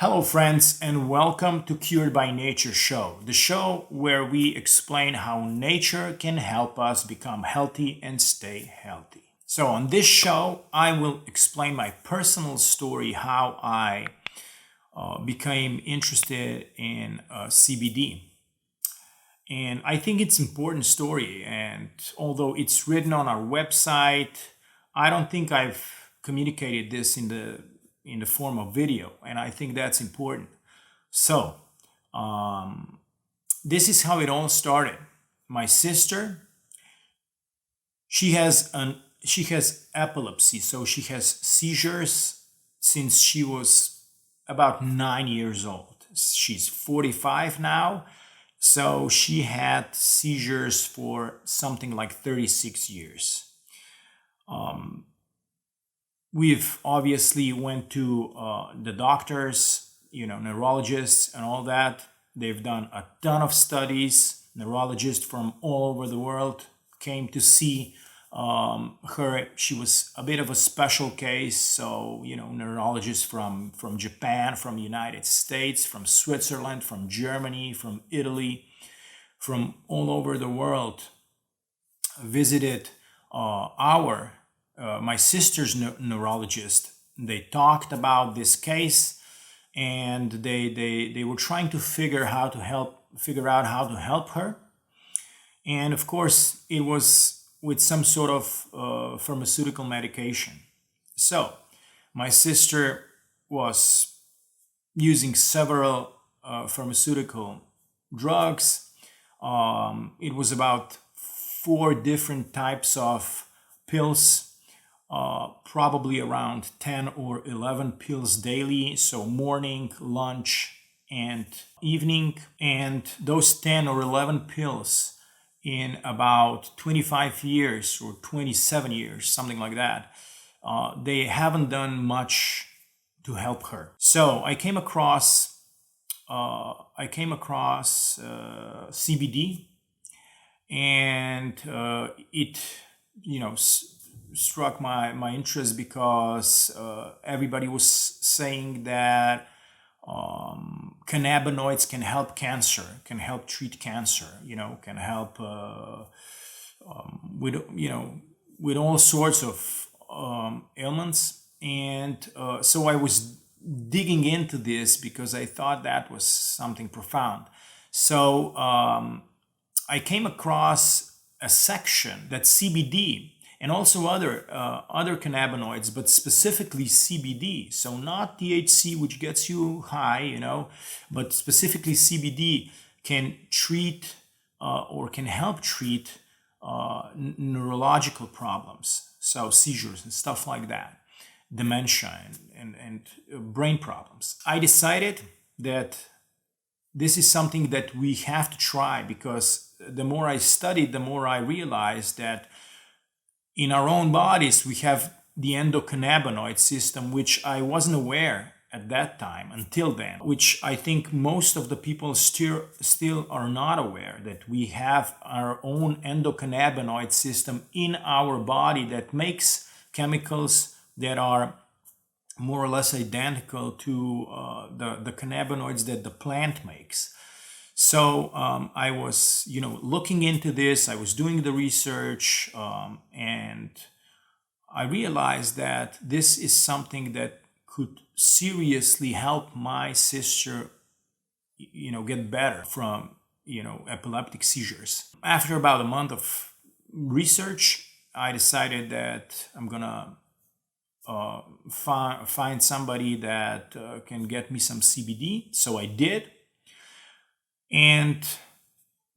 Hello, friends, and welcome to Cured by Nature show, the show where we explain how nature can help us become healthy and stay healthy. So, on this show, I will explain my personal story how I became interested in CBD. And I think it's an important story. And although it's written on our website, I don't think I've communicated this in the form of video, and I think that's important. So, this is how it all started. My sister, she has epilepsy, so she has seizures since she was about 9 years old. She's 45 now, so she had seizures for something like 36 years. We've obviously went to the doctors, neurologists and all that. They've done a ton of studies. Neurologists from all over the world came to see her. She was a bit of a special case. So, neurologists from Japan, from the United States, from Switzerland, from Germany, from Italy, from all over the world visited my sister's neurologist. They talked about this case, and they were trying to figure out how to help her. And of course, it was with some sort of pharmaceutical medication. So my sister was using several pharmaceutical drugs. It was about 4 different types of pills, probably around 10 or 11 pills daily, so morning, lunch, and evening. And those 10 or 11 pills in about 25 years or 27 years, something like that, they haven't done much to help her. So I came across CBD, and it struck my interest because everybody was saying that cannabinoids can help cancer, can help treat cancer, can help with all sorts of ailments. And so I was digging into this because I thought that was something profound. So I came across a section that CBD and also other cannabinoids, but specifically CBD, so not THC, which gets you high, but specifically CBD can treat or can help treat neurological problems, so seizures and stuff like that, dementia and brain problems. I decided that this is something that we have to try, because the more I studied, the more I realized that in our own bodies, we have the endocannabinoid system, which I wasn't aware at that time until then, which I think most of the people still are not aware, that we have our own endocannabinoid system in our body that makes chemicals that are more or less identical to the cannabinoids that the plant makes. So I was, looking into this. I was doing the research, and I realized that this is something that could seriously help my sister, get better from, epileptic seizures. After about a month of research, I decided that I'm gonna find somebody that can get me some CBD. So I did. And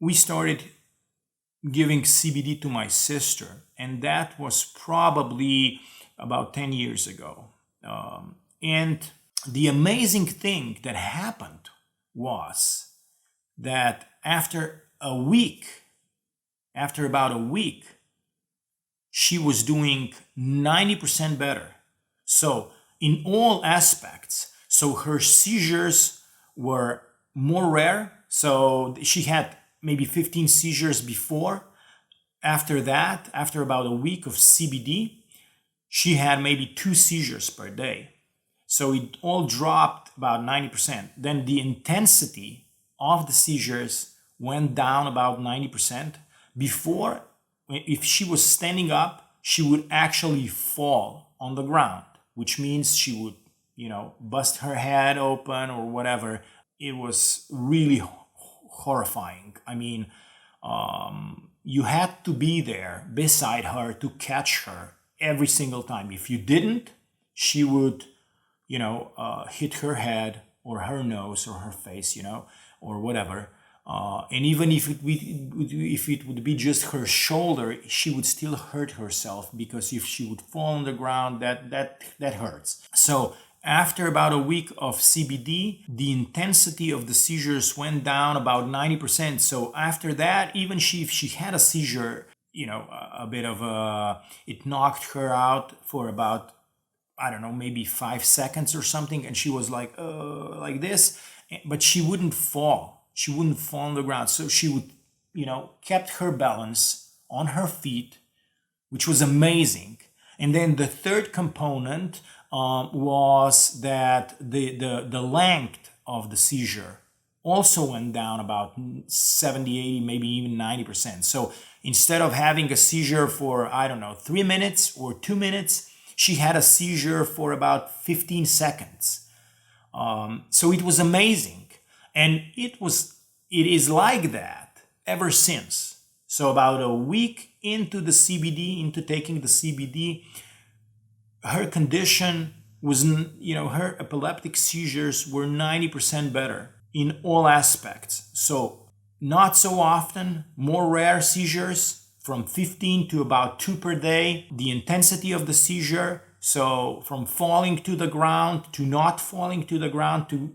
we started giving CBD to my sister, and that was probably about 10 years ago. And the amazing thing that happened was that after about a week, she was doing 90% better. So in all aspects, so her seizures were more rare. So she had maybe 15 seizures before. After that, after about a week of CBD, she had maybe 2 seizures per day. So it all dropped about 90%. Then the intensity of the seizures went down about 90%. Before, if she was standing up, she would actually fall on the ground, which means she would, bust her head open or whatever. It was really horrifying. I mean, you had to be there beside her to catch her every single time. If you didn't, she would, hit her head or her nose or her face, or whatever. And even if it would be just her shoulder, she would still hurt herself, because if she would fall on the ground, that hurts. So after about a week of CBD, the intensity of the seizures went down about 90%. So after that, even if she had a seizure, a bit of it knocked her out for about, I don't know, maybe 5 seconds or something. And she was like this, but she wouldn't fall. She wouldn't fall on the ground. So she would, kept her balance on her feet, which was amazing. And then the third component was that the length of the seizure also went down about 70, 80, maybe even 90%. So instead of having a seizure for, I don't know, 3 minutes or 2 minutes, she had a seizure for about 15 seconds. So it was amazing. And it is like that ever since. So about a week into the CBD, into taking the CBD, her condition was, her epileptic seizures were 90% better in all aspects. So not so often, more rare seizures, from 15 to about 2 per day. The intensity of the seizure, so from falling to the ground to not falling to the ground to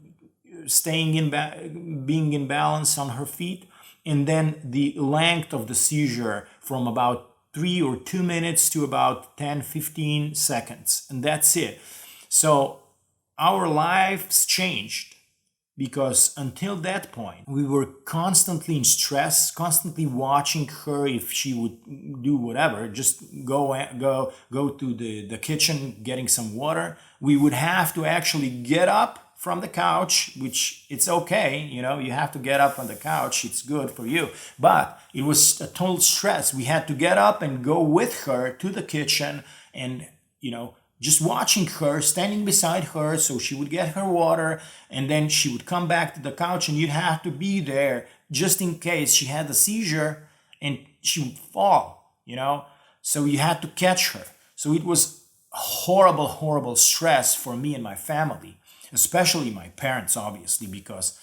being in balance on her feet. And then the length of the seizure from about 3 or 2 minutes to about 10, 15 seconds. And that's it. So our lives changed, because until that point, we were constantly in stress, constantly watching her. If she would do whatever, just go to the kitchen, getting some water, we would have to actually get up from the couch, which it's okay, you have to get up from the couch, it's good for you. But it was a total stress. We had to get up and go with her to the kitchen, and, just watching her, standing beside her, so she would get her water, and then she would come back to the couch, and you'd have to be there just in case she had a seizure and she would fall, So you had to catch her. So it was horrible, horrible stress for me and my family, especially my parents, obviously, because,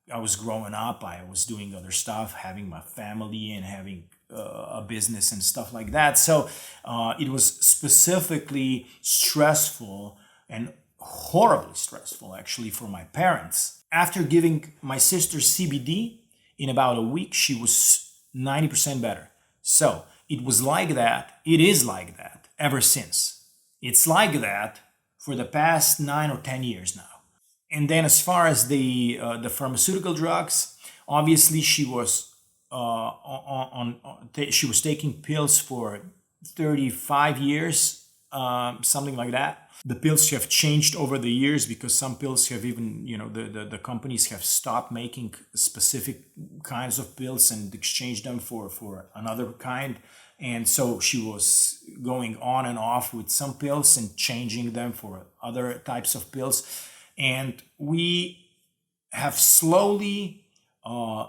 I was growing up, I was doing other stuff, having my family and having a business and stuff like that. So it was specifically stressful, and horribly stressful, actually, for my parents. After giving my sister CBD, in about a week, she was 90% better. So it was like that. It is like that ever since. It's like that for the past 9 or 10 years now. And then as far as the pharmaceutical drugs, obviously she was she was taking pills for 35 years, something like that. The pills have changed over the years, because some pills have even, the companies have stopped making specific kinds of pills and exchanged them for another kind. And so she was going on and off with some pills and changing them for other types of pills. And we have slowly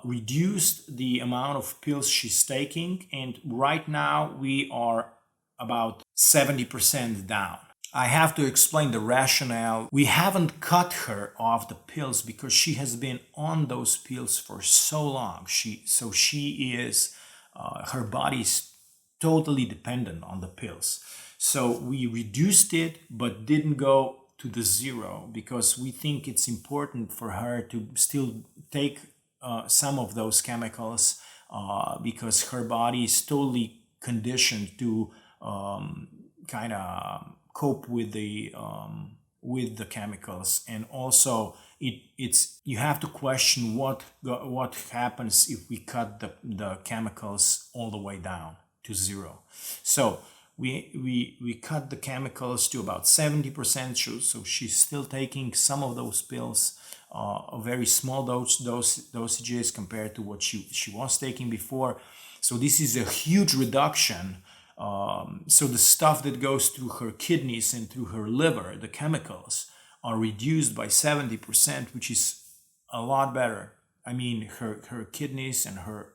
reduced the amount of pills she's taking. And right now we are about 70% down. I have to explain the rationale. We haven't cut her off the pills because she has been on those pills for so long. She is, her body is totally dependent on the pills. So we reduced it, but didn't go to the zero, because we think it's important for her to still take some of those chemicals, because her body is totally conditioned to kind of cope with the chemicals. And also it's you have to question what happens if we cut the chemicals all the way down to zero. So we cut the chemicals to about 70%, so she's still taking some of those pills, a very small dosages compared to what she was taking before. So this is a huge reduction. So the stuff that goes through her kidneys and through her liver, the chemicals, are reduced by 70%, which is a lot better. I mean, her kidneys and her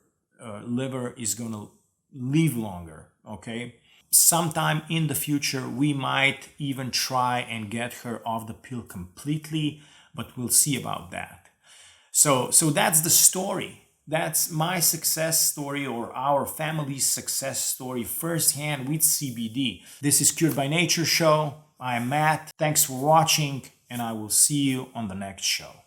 liver is going to live longer, okay? Sometime in the future, we might even try and get her off the pill completely, but we'll see about that. So that's the story. That's my success story, or our family's success story firsthand with CBD. This is Cured by Nature show. I am Matt. Thanks for watching, and I will see you on the next show.